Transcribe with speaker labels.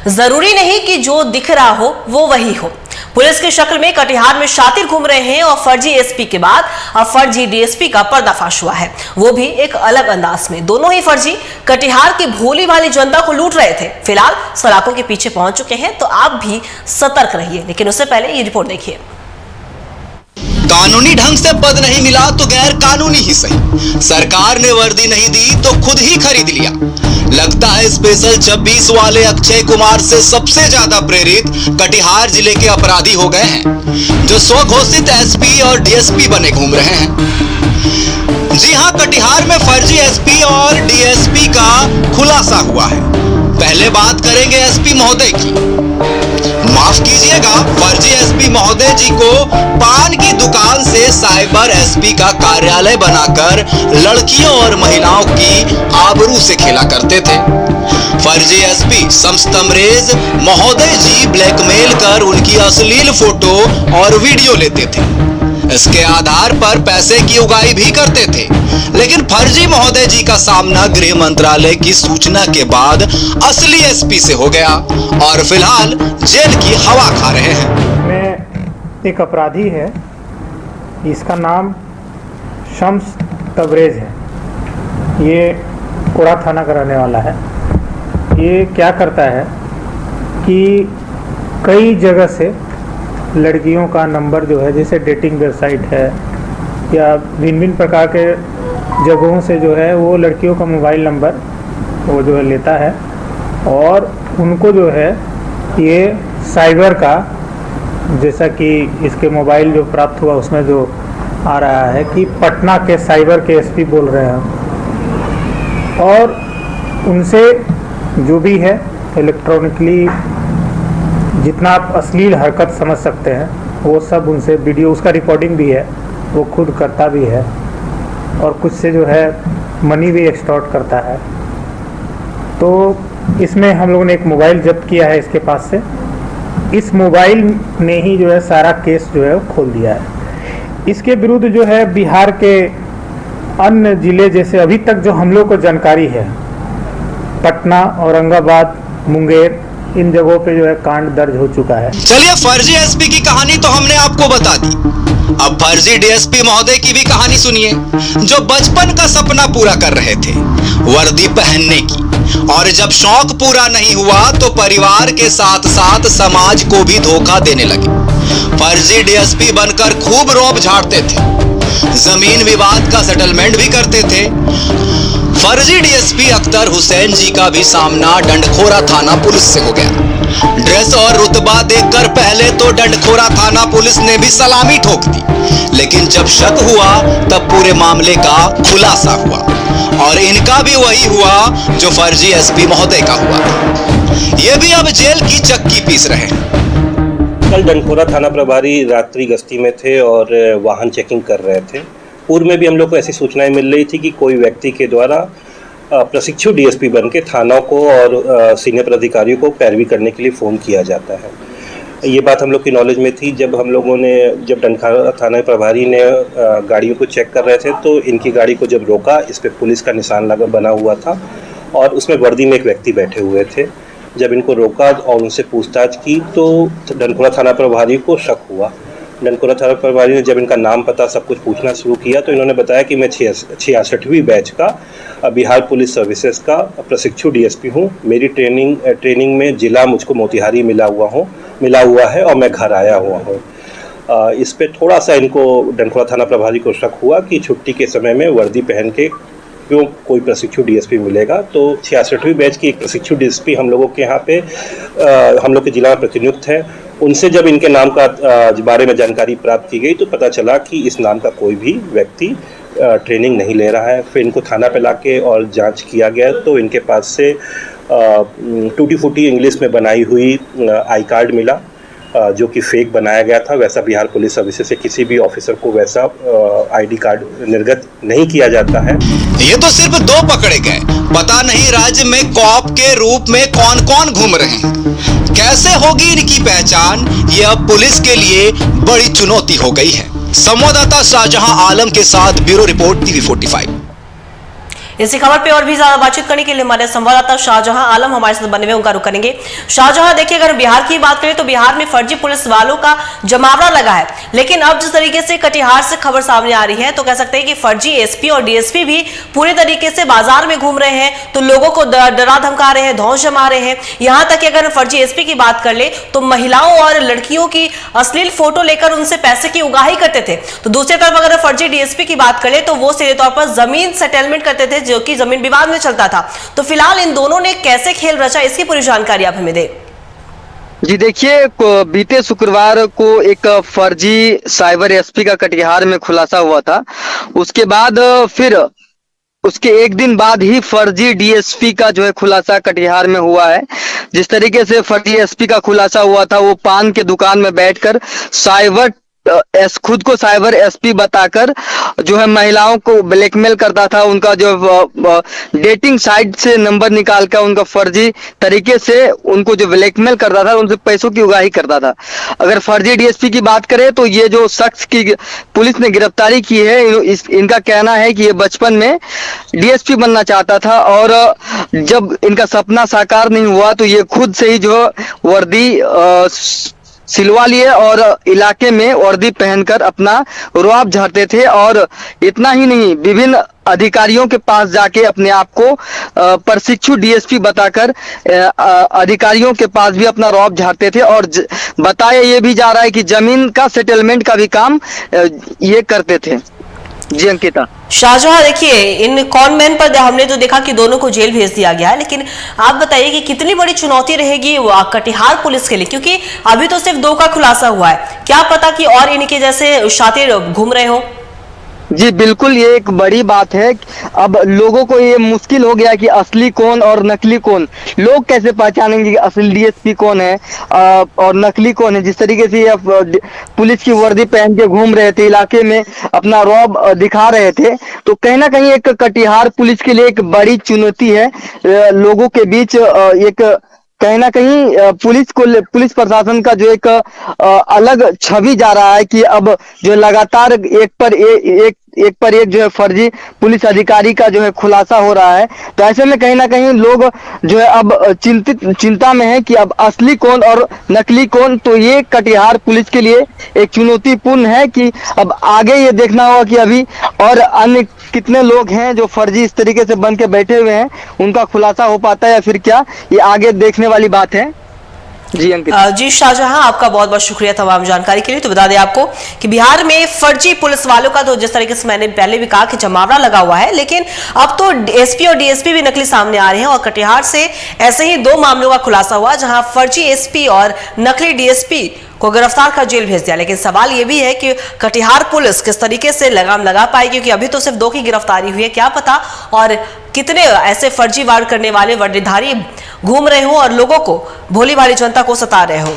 Speaker 1: जरूरी नहीं कि जो दिख रहा हो वो वही हो। पुलिस की शक्ल में कटिहार में शातिर घूम रहे हैं और फर्जी एसपी के बाद अब फर्जी डीएसपी का पर्दाफाश हुआ है, वो भी एक अलग अंदाज में। दोनों ही फर्जी कटिहार की भोली भाली जनता को लूट रहे थे। फिलहाल सलाखों के पीछे पहुंच चुके हैं, तो आप भी सतर्क रहिए। लेकिन उससे पहले ये रिपोर्ट देखिए।
Speaker 2: कानूनी ढंग से पद नहीं मिला तो गैर कानूनी ही सही, सरकार ने वर्दी नहीं दी तो खुद ही खरीद लिया। लगता है स्पेशल 26 वाले अक्षय कुमार से सबसे ज्यादा प्रेरित कटिहार जिले के अपराधी हो गए हैं, जो स्वघोषित एसपी और डीएसपी बने घूम रहे हैं। जी हां, कटिहार में फर्जी एसपी और डीएसपी का खुलासा हुआ है। पहले बात करेंगे एसपी महोदय की। माफ कीजिएगा, फर्जी एसपी महोदय जी को पान की दुकान से साइबर एसपी का कार्यालय बनाकर लड़कियों और महिलाओं की आबरू से खेला करते थे। फर्जी एसपी शम्स तबरेज महोदय जी ब्लैकमेल कर उनकी अश्लील फोटो और वीडियो लेते थे। इसके आधार पर पैसे की उगाही भी करते थे। लेकिन फर्जी महोदय जी का सामना गृह मंत्रालय की सूचना के बाद असली एसपी से हो गया और फिलहाल जेल की हवा खा रहे हैं।
Speaker 3: में एक अपराधी है, इसका नाम शम्स तबरेज है। ये कोड़ा थाना का रहने वाला है। ये क्या करता है कि कई जगह से लड़कियों का नंबर जो है, जैसे डेटिंग वेबसाइट है या भिन्न भिन्न प्रकार के जगहों से जो है वो लड़कियों का मोबाइल नंबर वो जो है लेता है और उनको जो है ये साइबर का, जैसा कि इसके मोबाइल जो प्राप्त हुआ उसमें जो आ रहा है कि पटना के साइबर के एसपी बोल रहे हैं और उनसे जो भी है इलेक्ट्रॉनिकली जितना आप अश्लील हरकत समझ सकते हैं वो सब उनसे वीडियो, उसका रिकॉर्डिंग भी है, वो खुद करता भी है और कुछ से जो है मनी भी एक्सटॉर्ट करता है। तो इसमें हम लोगों ने एक मोबाइल जब्त किया है इसके पास से। इस मोबाइल ने ही जो है सारा केस जो है वो खोल दिया है। इसके विरुद्ध जो है बिहार के अन्य जिले, जैसे अभी तक जो हम लोग को जानकारी है, पटना, औरंगाबाद, मुंगेर, इन जगहों पे जो है कांड दर्ज हो चुका है।
Speaker 2: चलिए, फर्जी एसपी की कहानी तो हमने आपको बता दी, अब फर्जी डीएसपी महोदय की भी कहानी सुनिए, जो बचपन का सपना पूरा कर रहे थे वर्दी पहनने की, और जब शौक पूरा नहीं हुआ तो परिवार के साथ साथ समाज को भी धोखा देने लगे। फर्जी डीएसपी बनकर खूब रौब झाड़ते थे, जमीन विवाद का सेटलमेंट भी करते थे। फर्जी डीएसपी अख्तर हुसैन जी का भी सामना डंडखोरा थाना पुलिस से हो गया। ड्रेस और रुतबा देखकर पहले तो डंडखोरा थाना पुलिस ने भी सलामी ठोक दी, लेकिन जब शक हुआ तब पूरे मामले का खुलासा हुआ और इनका भी वही हुआ जो फर्जी एसपी महोदय का हुआ। ये भी अब जेल की चक्की पीस रहे हैं।
Speaker 4: कल डंडखोरा थाना प्रभारी रात्रि गश्ती में थे और वाहन चेकिंग कर रहे थे। पूर्व में भी हम लोग को ऐसी सूचनाएं मिल रही थी कि कोई व्यक्ति के द्वारा प्रशिक्षु डीएसपी बन के थानों को और सीनियर अधिकारियों को पैरवी करने के लिए फ़ोन किया जाता है। ये बात हम लोग की नॉलेज में थी। जब हम लोगों ने डंडखोरा थाना प्रभारी ने गाड़ियों को चेक कर रहे थे तो इनकी गाड़ी को जब रोका, इस पर पुलिस का निशान लगा बना हुआ था और उसमें वर्दी में एक व्यक्ति बैठे हुए थे। जब इनको रोका और उनसे पूछताछ की तो डंडखोरा थाना प्रभारी को शक हुआ। डंडखोरा थाना प्रभारी ने जब इनका नाम पता सब कुछ पूछना शुरू किया तो इन्होंने बताया कि मैं 66वीं बैच का बिहार पुलिस सर्विसेज का प्रशिक्षु डीएसपी हूँ। मेरी ट्रेनिंग में जिला मुझको मोतिहारी मिला हुआ है और मैं घर आया हुआ हूँ। इस पे थोड़ा सा इनको डंडखोरा थाना प्रभारी को शक हुआ कि छुट्टी के समय में वर्दी पहन के क्यों कोई प्रशिक्षु डीएसपी मिलेगा। तो 66वीं बैच की एक प्रशिक्षु डीएसपी हम लोगों के यहाँ पे हम लोग के जिला में प्रतिनियुक्त है। उनसे जब इनके नाम का बारे में जानकारी प्राप्त की गई तो पता चला कि इस नाम का कोई भी व्यक्ति ट्रेनिंग नहीं ले रहा है। फिर इनको थाना पे लाके और जांच किया गया तो इनके पास से टूटी फूटी इंग्लिश में बनाई हुई आई कार्ड मिला, जो कि फेक बनाया गया था। वैसा बिहार पुलिस सर्विसेज से किसी भी ऑफिसर को वैसा आईडी कार्ड निर्गत नहीं किया जाता है।
Speaker 2: ये तो सिर्फ 2 पकड़े गए, पता नहीं राज्य में कॉप के रूप में कौन कौन घूम रहे हैं। कैसे होगी इनकी पहचान, ये अब पुलिस के लिए बड़ी चुनौती हो गई है। संवाददाता शाहजहां आलम के साथ ब्यूरो रिपोर्ट TV45।
Speaker 1: इसी खबर पे और भी ज्यादा बातचीत करने के लिए हमारे संवाददाता शाहजहां आलम हमारे साथ बने हुए, उनका रुख करेंगे। शाहजहां, देखिए, अगर बिहार की बात करें तो बिहार में फर्जी पुलिस वालों का जमावड़ा लगा है, लेकिन अब जिस तरीके से कटिहार से खबर सामने आ रही है तो कह सकते हैं कि फर्जी एसपी और डीएसपी भी पूरे तरीके से बाजार में घूम रहे हैं, तो लोगों को डरा धमका रहे हैं, धौंस जमा रहे हैं। यहां तक कि अगर फर्जी एसपी की बात कर ले तो महिलाओं और लड़कियों की अश्लील फोटो लेकर उनसे पैसे की उगाही करते थे। तो दूसरी तरफ अगर फर्जी डीएसपी की बात कर ले तो वो सीधे तौर पर जमीन सेटलमेंट करते थे, जो कि जमीन विवाद में चलता था। तो फिलहाल इन दोनों ने कैसे खेल रचा, इसकी पूरी जानकारी आप हमें दें।
Speaker 5: जी देखिए, बीते शुक्रवार को एक फर्जी साइबर एसपी का कटिहार में खुलासा हुआ था। उसके बाद फिर उसके एक दिन बाद ही फर्जी डीएसपी का जो है खुलासा कटिहार में हुआ है। जिस तरीके से फर्जी एसपी का खुलासा हुआ था, वो पान के दुकान में बैठकर खुद को साइबर एसपी बताकर जो है महिलाओं को ब्लैकमेल करता था। उनका जो डेटिंग साइट से नंबर निकालकर उनका फर्जी तरीके से उनको जो ब्लैकमेल करता था, उनसे पैसों की उगाही करता था। अगर फर्जी डीएसपी की बात करें तो ये जो शख्स की पुलिस ने गिरफ्तारी की है, इनका कहना है कि ये बचपन में डीएसपी बनना चाहता था और जब इनका सपना साकार नहीं हुआ तो ये खुद से ही जो वर्दी सिलवा लिए और इलाके में वर्दी पहनकर अपना रुआब झाड़ते थे। और इतना ही नहीं, विभिन्न अधिकारियों के पास जाके अपने आप को प्रशिक्षु डीएसपी बताकर अधिकारियों के पास भी अपना रुआब झाड़ते थे। और बताया ये भी जा रहा है कि जमीन का सेटलमेंट का भी काम ये करते थे। जी अंकिता।
Speaker 1: शाहजहां, देखिए, इन कॉनमैन पर हमने तो देखा कि दोनों को जेल भेज दिया गया है, लेकिन आप बताइए कि कितनी बड़ी चुनौती रहेगी कटिहार पुलिस के लिए, क्योंकि अभी तो सिर्फ 2 का खुलासा हुआ है। क्या पता कि और इनके जैसे शातिर घूम रहे हो।
Speaker 5: जी बिल्कुल, ये एक बड़ी बात है। अब लोगों को ये मुश्किल हो गया कि असली कौन और नकली कौन, लोग कैसे पहचानेंगे कि असली डीएसपी कौन है और नकली कौन है। जिस तरीके से ये पुलिस की वर्दी पहन के घूम रहे थे, इलाके में अपना रौब दिखा रहे थे, तो कहीं ना कहीं एक कटिहार पुलिस के लिए एक बड़ी चुनौती है। लोगों के बीच एक कहीं ना कहीं पुलिस प्रशासन का जो एक अलग छवि जा रहा है कि अब जो लगातार एक पर एक जो है फर्जी पुलिस अधिकारी का जो है खुलासा हो रहा है। तो ऐसे में कहीं ना कहीं लोग जो है अब चिंता में है कि अब असली कौन और नकली कौन। तो ये कटिहार पुलिस के लिए एक चुनौतीपूर्ण है कि अब आगे ये देखना होगा कि अभी और अन्य कितने लोग हैं जो फर्जी इस तरीके से बन के बैठे हुए हैं, उनका खुलासा हो पाता है या फिर क्या, ये आगे देखने वाली बात है। जी अंकित।
Speaker 1: जी शाहजहां, आपका बहुत बहुत शुक्रिया तमाम जानकारी के लिए। तो बता दें आपको कि बिहार में फर्जी पुलिस वालों का तो जिस तरीके से मैंने पहले भी कहा कि जमावड़ा लगा हुआ है, लेकिन अब तो एसपी और डीएसपी भी नकली सामने आ रहे हैं। और कटिहार से ऐसे ही 2 मामलों का खुलासा हुआ जहां फर्जी एसपी और नकली डीएसपी को गिरफ्तार कर जेल भेज दिया। लेकिन सवाल यह भी है कि कटिहार पुलिस किस तरीके से लगाम लगा पाएगी, क्योंकि अभी तो सिर्फ 2 की गिरफ्तारी हुई है। क्या पता और कितने ऐसे फर्जी वार करने वाले वर्दीधारी घूम रहे हों और लोगों को, भोली भाली जनता को सता रहे हों।